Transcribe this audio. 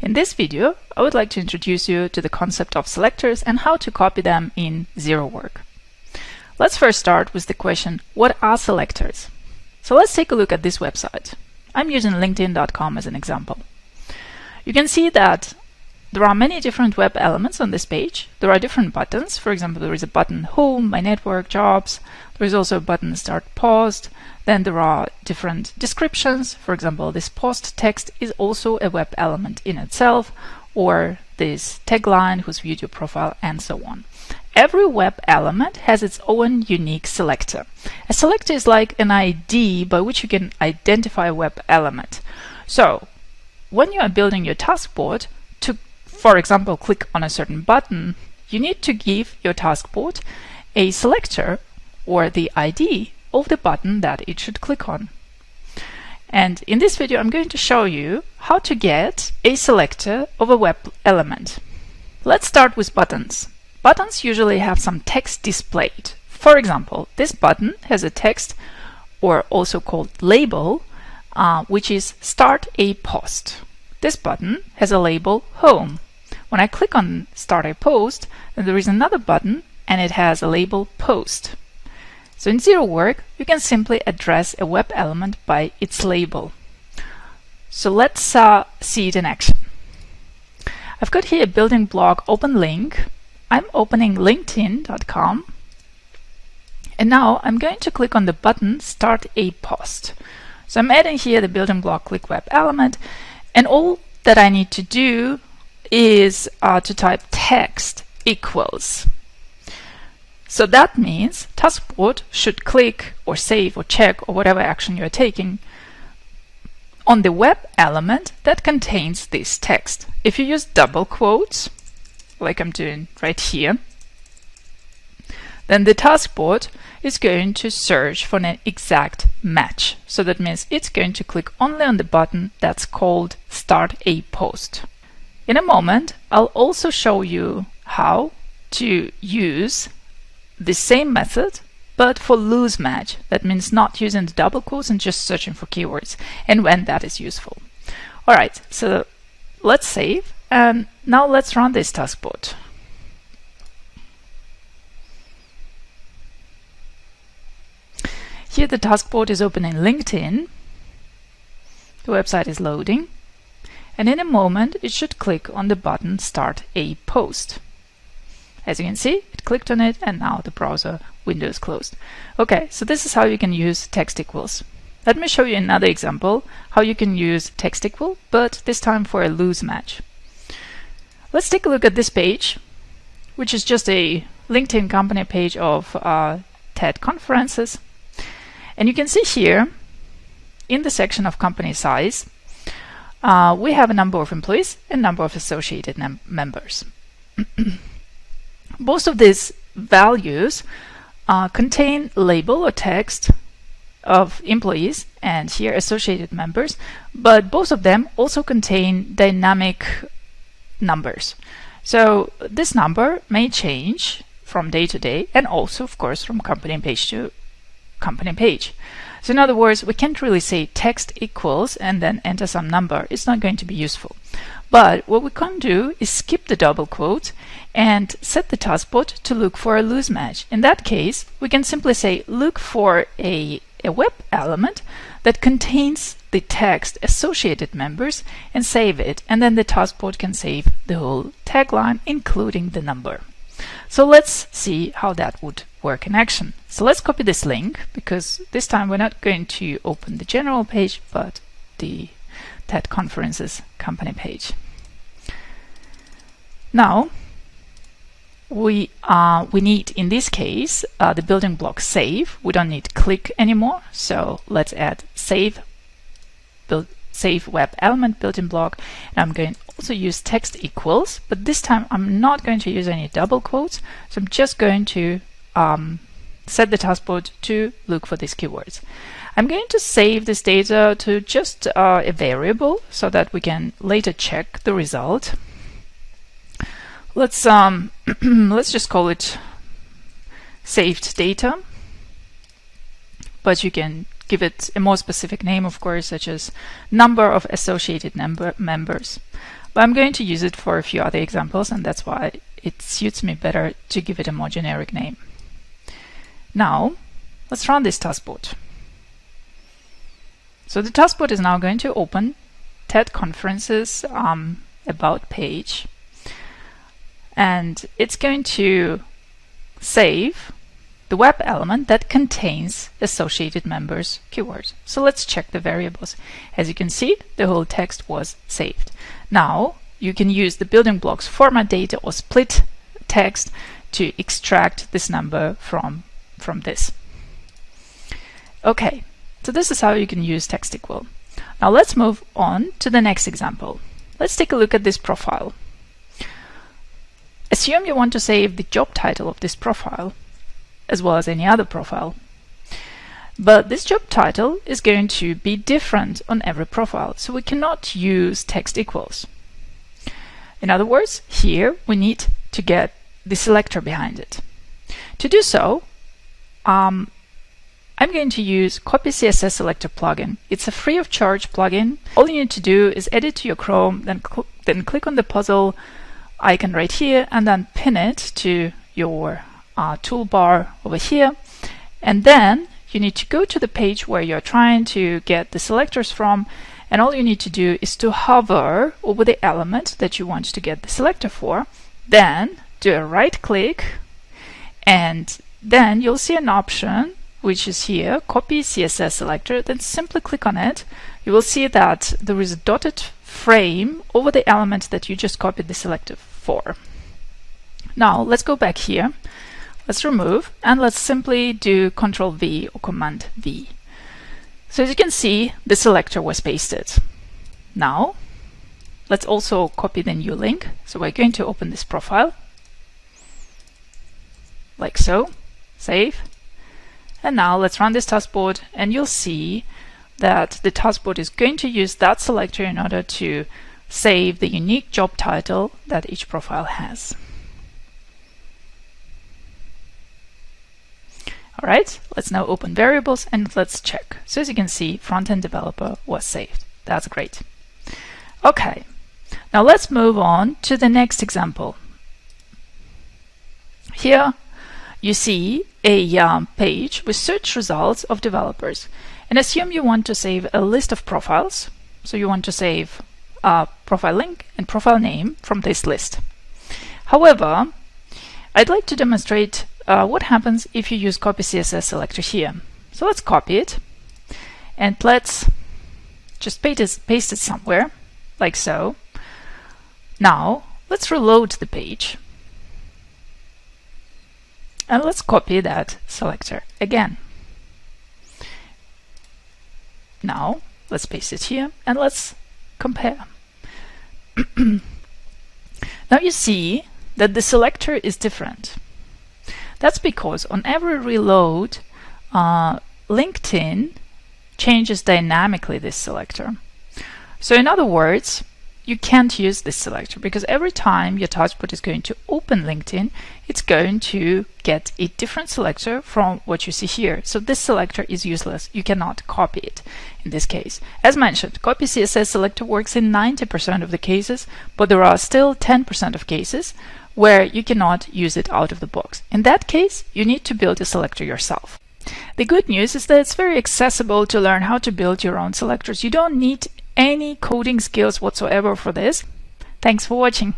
In this video, I would like to introduce you to the concept of selectors and how to copy them in ZeroWork. Let's first start with the question, what are selectors? So let's take a look at this website. I'm using LinkedIn.com as an example. You can see that there are many different web elements on this page. There are different buttons. For example, there is a button Home, My Network, Jobs. There is also a button Start Post. Then there are different descriptions. For example, this post text is also a web element in itself, or this tagline, whose video profile, and so on. Every web element has its own unique selector. A selector is like an ID by which you can identify a web element. So when you are building your TaskBot, to, for example, click on a certain button, you need to give your TaskBot a selector or the ID of the button that it should click on. And in this video, I'm going to show you how to get a selector of a web element. Let's start with buttons. Buttons usually have some text displayed. For example, this button has a text, or also called label, which is Start a Post. This button has a label Home. When I click on Start a Post, then there is another button and it has a label Post. So in ZeroWork, you can simply address a web element by its label. So let's see it in action. I've got here a building block open link. I'm opening LinkedIn.com. And now I'm going to click on the button Start a Post. So I'm adding here the building block click web element. And all that I need to do is to type text equals. So that means TaskBot should click or save or check or whatever action you're taking on the web element that contains this text. If you use double quotes, like I'm doing right here, then the TaskBot is going to search for an exact match. So that means it's going to click only on the button that's called Start a Post. In a moment, I'll also show you how to use the same method, but for loose match. That means not using the double quotes and just searching for keywords, and when that is useful. Alright, so let's save, and now let's run this TaskBot. Here the TaskBot is open in LinkedIn. The website is loading, and in a moment it should click on the button Start a Post. As you can see, it clicked on it and now the browser window is closed. Okay, so this is how you can use text equals. Let me show you another example how you can use text equal, but this time for a loose match. Let's take a look at this page, which is just a LinkedIn company page of TED conferences. And you can see here in the section of company size, we have a number of employees and number of associated members. Most of these values contain label or text of employees and here associated members, but both of them also contain dynamic numbers. So this number may change from day to day and also, of course, from company page to company page. So in other words, we can't really say text equals and then enter some number. It's not going to be useful. But what we can do is skip the double quote and set the TaskBot to look for a loose match. In that case, we can simply say look for a web element that contains the text associated members and save it, and then the TaskBot can save the whole tagline, including the number. So let's see how that would work in action. So let's copy this link, because this time we're not going to open the general page, but the TED Conferences company page. Now, we need, in this case, the building block save. We don't need click anymore, so let's add save web element building block. And I'm going to also use text equals, but this time I'm not going to use any double quotes, so I'm just going to set the TaskBot to look for these keywords. I'm going to save this data to just a variable so that we can later check the result. Let's just call it saved data, but you can give it a more specific name, of course, such as number of associated members. but I'm going to use it for a few other examples, and that's why it suits me better to give it a more generic name. Now, let's run this TaskBot. So the TaskBot is now going to open TED Conferences About page, and it's going to save the web element that contains associated members keywords. So let's check the variables. As you can see, the whole text was saved. Now you can use the building blocks format data or split text to extract this number from this. Okay, so this is how you can use text equal. Now let's move on to the next example. Let's take a look at this profile. Assume you want to save the job title of this profile as well as any other profile. But this job title is going to be different on every profile, so we cannot use text equals. In other words, here we need to get the selector behind it. To do so, I'm going to use Copy CSS Selector plugin. It's a free of charge plugin. All you need to do is add it to your Chrome, then click on the puzzle icon right here, and then pin it to your toolbar over here. And then you need to go to the page where you're trying to get the selectors from, and all you need to do is to hover over the element that you want to get the selector for, then do a right click, and then you'll see an option which is here, Copy CSS Selector. Then simply click on it. You will see that there is a dotted frame over the element that you just copied the selector for. Now let's go back here. Let's remove, and let's simply do Control V or Command V. So as you can see, the selector was pasted. Now let's also copy the new link. So we're going to open this profile like so, save, and now let's run this TaskBot, and you'll see that the TaskBot is going to use that selector in order to save the unique job title that each profile has. All right, let's now open variables and let's check. So as you can see, front-end developer was saved. That's great. Okay, now let's move on to the next example. Here you see a page with search results of developers. And assume you want to save a list of profiles. So you want to save a profile link and profile name from this list. However, I'd like to demonstrate what happens if you use Copy CSS Selector here. So let's copy it, and let's just paste it somewhere, like so. Now, let's reload the page, and let's copy that selector again. Now, let's paste it here, and let's compare. Now you see that the selector is different. That's because on every reload, LinkedIn changes dynamically this selector. So in other words, you can't use this selector because every time your TaskBot is going to open LinkedIn, it's going to get a different selector from what you see here. So this selector is useless. You cannot copy it in this case. As mentioned, Copy CSS Selector works in 90% of the cases, but there are still 10% of cases where you cannot use it out of the box. In that case, you need to build a selector yourself. The good news is that it's very accessible to learn how to build your own selectors. You don't need any coding skills whatsoever for this. Thanks for watching.